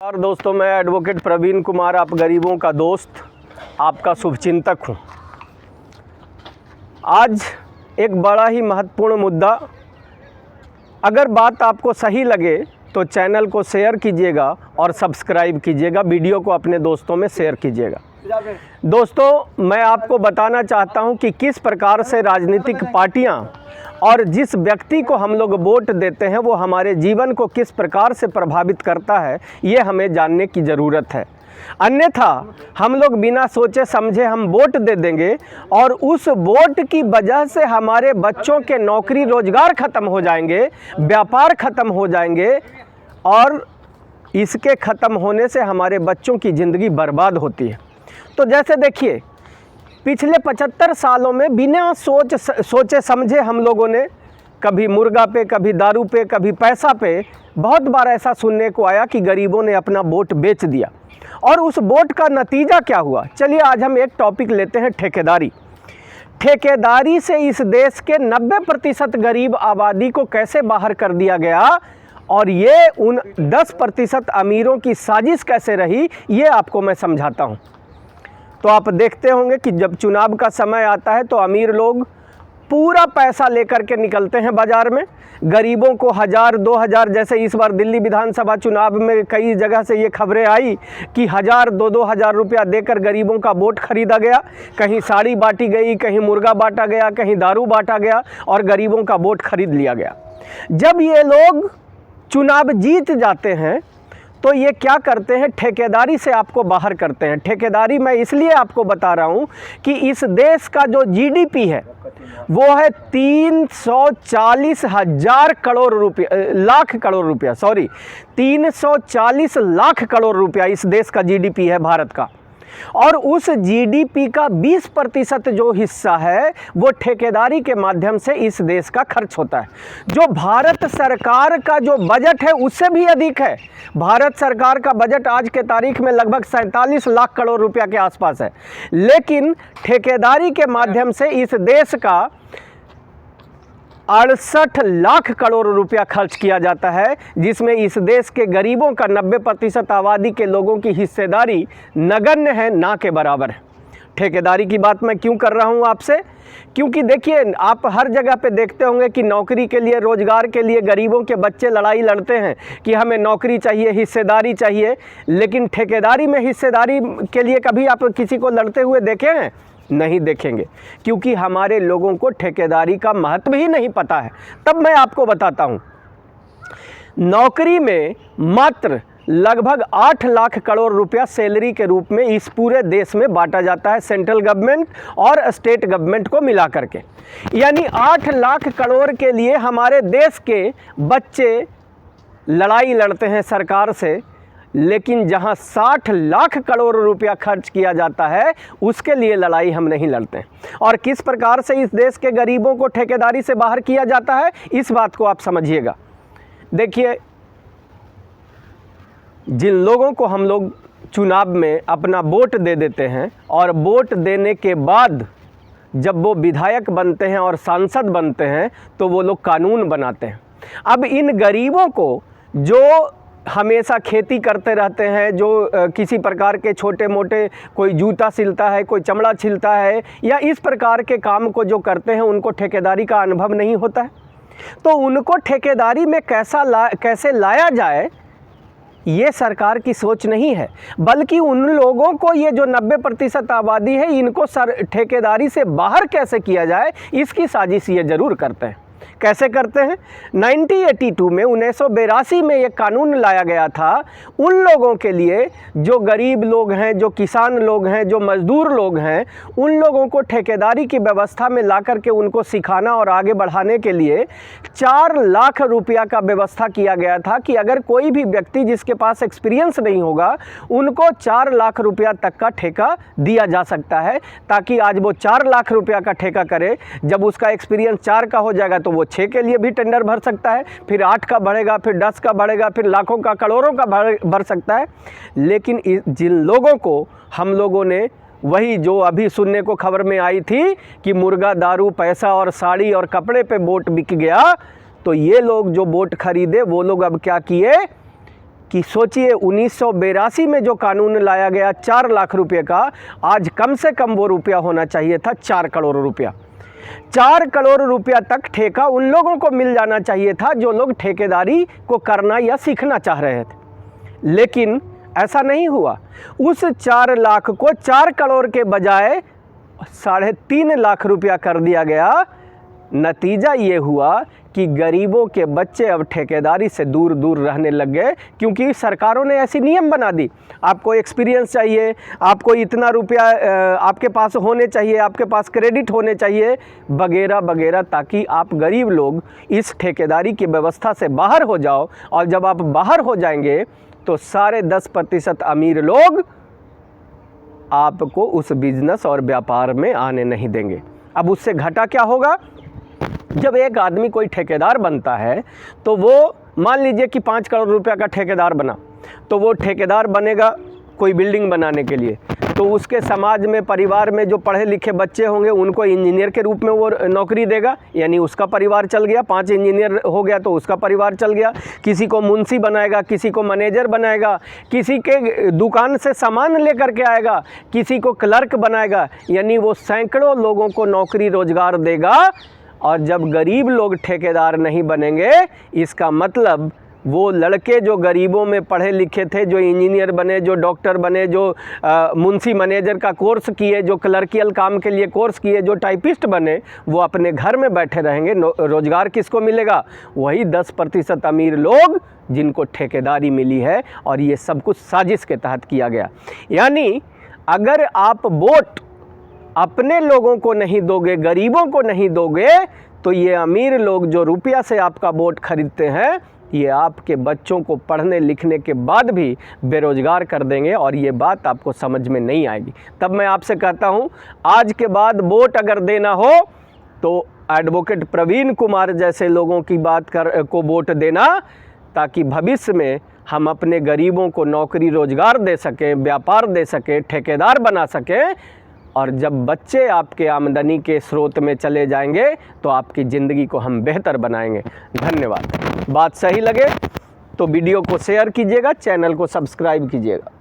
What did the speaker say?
और दोस्तों, मैं एडवोकेट प्रवीण कुमार, आप गरीबों का दोस्त, आपका शुभचिंतक हूं। आज एक बड़ा ही महत्वपूर्ण मुद्दा, अगर बात आपको सही लगे तो चैनल को शेयर कीजिएगा और सब्सक्राइब कीजिएगा, वीडियो को अपने दोस्तों में शेयर कीजिएगा। दोस्तों, मैं आपको बताना चाहता हूं कि किस प्रकार से राजनीतिक पार्टियां और जिस व्यक्ति को हम लोग वोट देते हैं वो हमारे जीवन को किस प्रकार से प्रभावित करता है, ये हमें जानने की ज़रूरत है। अन्यथा हम लोग बिना सोचे समझे हम वोट दे देंगे और उस वोट की वजह से हमारे बच्चों के नौकरी रोजगार ख़त्म हो जाएंगे, व्यापार ख़त्म हो जाएंगे और इसके ख़त्म होने से हमारे बच्चों की ज़िंदगी बर्बाद होती है। तो जैसे देखिए, पिछले 75 सालों में बिना सोचे समझे हम लोगों ने कभी मुर्गा पे, कभी दारू पे, कभी पैसा पे, बहुत बार ऐसा सुनने को आया कि गरीबों ने अपना वोट बेच दिया। और उस वोट का नतीजा क्या हुआ? चलिए आज हम एक टॉपिक लेते हैं, ठेकेदारी। ठेकेदारी से इस देश के 90% गरीब आबादी को कैसे बाहर कर दिया गया और ये उन 10% अमीरों की साजिश कैसे रही, ये आपको मैं समझाता हूँ। तो आप देखते होंगे कि जब चुनाव का समय आता है तो अमीर लोग पूरा पैसा लेकर के निकलते हैं बाज़ार में, गरीबों को 1000-2000, जैसे इस बार दिल्ली विधानसभा चुनाव में कई जगह से ये खबरें आई कि 1000-2000 रुपया देकर गरीबों का वोट खरीदा गया। कहीं साड़ी बांटी गई, कहीं मुर्गा बांटा गया, कहीं दारू बांटा गया और गरीबों का वोट खरीद लिया गया। जब ये लोग चुनाव जीत जाते हैं तो ये क्या करते हैं? ठेकेदारी से आपको बाहर करते हैं। ठेकेदारी मैं इसलिए आपको बता रहा हूँ कि इस देश का जो जीडीपी है वो है 340 करोड़ रुपया, 340 लाख करोड़ रुपया इस देश का जीडीपी है भारत का। और उस जीडीपी का 20% जो हिस्सा है वो ठेकेदारी के माध्यम से इस देश का खर्च होता है, जो भारत सरकार का जो बजट है उससे भी अधिक है। भारत सरकार का बजट आज के तारीख में लगभग 47 लाख करोड़ रुपया के आसपास है, लेकिन ठेकेदारी के माध्यम से इस देश का 68 लाख करोड़ रुपया खर्च किया जाता है, जिसमें इस देश के गरीबों का 90% आबादी के लोगों की हिस्सेदारी नगण्य है, ना के बराबर है। ठेकेदारी की बात मैं क्यों कर रहा हूं आपसे? क्योंकि देखिए, आप हर जगह पे देखते होंगे कि नौकरी के लिए, रोजगार के लिए गरीबों के बच्चे लड़ाई लड़ते हैं कि हमें नौकरी चाहिए, हिस्सेदारी चाहिए। लेकिन ठेकेदारी में हिस्सेदारी के लिए कभी आप किसी को लड़ते हुए देखे हैं? नहीं देखेंगे, क्योंकि हमारे लोगों को ठेकेदारी का महत्व ही नहीं पता है। तब मैं आपको बताता हूं, नौकरी में मात्र लगभग 8 लाख करोड़ रुपया सैलरी के रूप में इस पूरे देश में बांटा जाता है, सेंट्रल गवर्नमेंट और स्टेट गवर्नमेंट को मिला करके। यानी 8 लाख करोड़ के लिए हमारे देश के बच्चे लड़ाई लड़ते हैं सरकार से, लेकिन जहां 60 लाख करोड़ रुपया खर्च किया जाता है उसके लिए लड़ाई हम नहीं लड़ते। और किस प्रकार से इस देश के गरीबों को ठेकेदारी से बाहर किया जाता है, इस बात को आप समझिएगा। देखिए, जिन लोगों को हम लोग चुनाव में अपना वोट दे देते हैं और वोट देने के बाद जब वो विधायक बनते हैं और सांसद बनते हैं तो वो लोग कानून बनाते हैं। अब इन गरीबों को, जो हमेशा खेती करते रहते हैं, जो किसी प्रकार के छोटे मोटे, कोई जूता सिलता है, कोई चमड़ा छिलता है, या इस प्रकार के काम को जो करते हैं, उनको ठेकेदारी का अनुभव नहीं होता है। तो उनको ठेकेदारी में कैसे लाया जाए, ये सरकार की सोच नहीं है, बल्कि उन लोगों को, ये जो 90% आबादी है, इनको ठेकेदारी से बाहर कैसे किया जाए, इसकी साजिश ये ज़रूर करते हैं। कैसे करते हैं? 1982 में एक कानून लाया गया था उन लोगों के लिए जो गरीब लोग हैं, जो किसान लोग हैं, जो मज़दूर लोग हैं, उन लोगों को ठेकेदारी की व्यवस्था में ला करके उनको सिखाना और आगे बढ़ाने के लिए 4 लाख रुपया का व्यवस्था किया गया था कि अगर कोई भी व्यक्ति जिसके पास एक्सपीरियंस नहीं होगा उनको 4 लाख रुपया तक का ठेका दिया जा सकता है, ताकि आज वो 4 लाख रुपया का ठेका करे, जब उसका एक्सपीरियंस 4 का हो जाएगा तो वो 6 के लिए भी टेंडर भर सकता है, फिर 8 का बढ़ेगा, फिर 10 का बढ़ेगा, फिर लाखों का, करोड़ों का भर सकता है। लेकिन जिन लोगों को हम लोगों ने, वही जो अभी सुनने को खबर में आई थी कि मुर्गा, दारू, पैसा और साड़ी और कपड़े पे वोट बिक गया, तो ये लोग जो वोट खरीदे वो लोग अब क्या किए, कि सोचिए 1982 में जो कानून लाया गया 4 लाख रुपए का, आज कम से कम वो रुपया होना चाहिए था 4 करोड़ रुपया। 4 करोड़ रुपया तक ठेका उन लोगों को मिल जाना चाहिए था जो लोग ठेकेदारी को करना या सीखना चाह रहे थे, लेकिन ऐसा नहीं हुआ। उस 4 लाख को 4 करोड़ के बजाय 3.5 लाख रुपया कर दिया गया। नतीजा ये हुआ कि गरीबों के बच्चे अब ठेकेदारी से दूर दूर रहने लग गए, क्योंकि सरकारों ने ऐसी नियम बना दी, आपको एक्सपीरियंस चाहिए, आपको इतना रुपया आपके पास होने चाहिए, आपके पास क्रेडिट होने चाहिए वगैरह वगैरह, ताकि आप गरीब लोग इस ठेकेदारी की व्यवस्था से बाहर हो जाओ। और जब आप बाहर हो जाएंगे तो सारे 10% अमीर लोग आपको उस बिजनेस और व्यापार में आने नहीं देंगे। अब उससे घटा क्या होगा? जब एक आदमी कोई ठेकेदार बनता है तो वो मान लीजिए कि 5 करोड़ रुपया का ठेकेदार बना, तो वो ठेकेदार बनेगा कोई बिल्डिंग बनाने के लिए, तो उसके समाज में, परिवार में जो पढ़े लिखे बच्चे होंगे उनको इंजीनियर के रूप में वो नौकरी देगा, यानी उसका परिवार चल गया। 5 इंजीनियर हो गया तो उसका परिवार चल गया। किसी को मुंशी बनाएगा, किसी को मैनेजर बनाएगा, किसी के दुकान से सामान लेकर के आएगा, किसी को क्लर्क बनाएगा, यानी वो सैकड़ों लोगों को नौकरी रोजगार देगा। और जब गरीब लोग ठेकेदार नहीं बनेंगे, इसका मतलब वो लड़के जो गरीबों में पढ़े लिखे थे, जो इंजीनियर बने, जो डॉक्टर बने, जो मुंशी मैनेजर का कोर्स किए, जो क्लर्कियल काम के लिए कोर्स किए, जो टाइपिस्ट बने, वो अपने घर में बैठे रहेंगे। रोजगार किसको मिलेगा? वही 10% अमीर लोग जिनको ठेकेदारी मिली है। और ये सब कुछ साजिश के तहत किया गया। यानी अगर आप वोट अपने लोगों को नहीं दोगे, गरीबों को नहीं दोगे, तो ये अमीर लोग जो रुपया से आपका वोट खरीदते हैं, ये आपके बच्चों को पढ़ने लिखने के बाद भी बेरोजगार कर देंगे। और ये बात आपको समझ में नहीं आएगी। तब मैं आपसे कहता हूँ, आज के बाद वोट अगर देना हो तो एडवोकेट प्रवीण कुमार जैसे लोगों की बात को वोट देना, ताकि भविष्य में हम अपने गरीबों को नौकरी रोजगार दे सकें, व्यापार दे सकें, ठेकेदार बना सकें। और जब बच्चे आपके आमदनी के स्रोत में चले जाएंगे तो आपकी ज़िंदगी को हम बेहतर बनाएंगे। धन्यवाद। बात सही लगे तो वीडियो को शेयर कीजिएगा, चैनल को सब्सक्राइब कीजिएगा।